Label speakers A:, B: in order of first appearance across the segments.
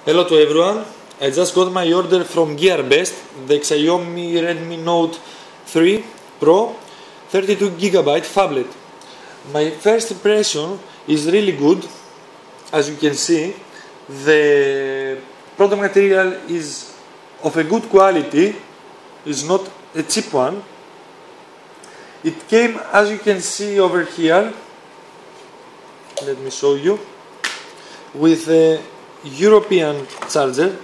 A: Hello to everyone. I just got my order from Gearbest, the Xiaomi Redmi Note 3 Pro 32GB phablet. My first impression is really good. As you can see, the product material is of a good quality, is not a cheap one. It came, as you can see over here, let me show you, with a European charger,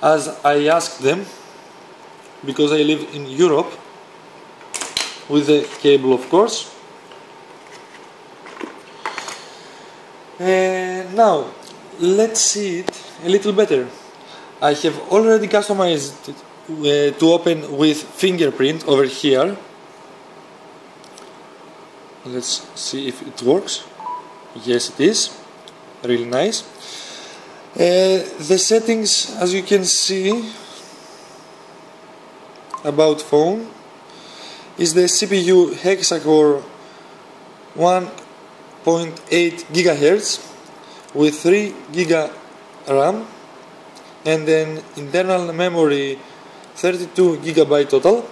A: as I asked them, because I live in Europe, with the cable of course. Now let's see it a little better. I have already customized it to open with fingerprint over here. Let's see if it works. Yes, it is. Really nice. The settings, as you can see, about phone, is the CPU hexa-core 1.8 GHz with 3 GB RAM and then internal memory 32 GB total,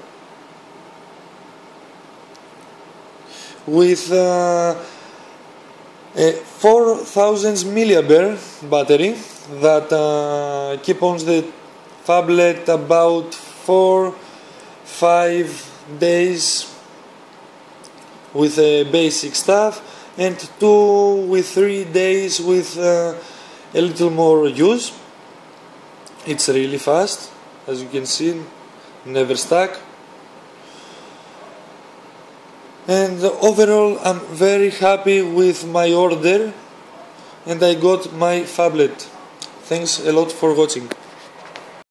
A: with a 4000 mAh battery that keeps on the phablet about 4-5 days with basic stuff, and 2-3 days with a little more use. It's really fast, as you can see, never stuck. And overall I'm very happy with my order, and I got my phablet. Thanks a lot for watching.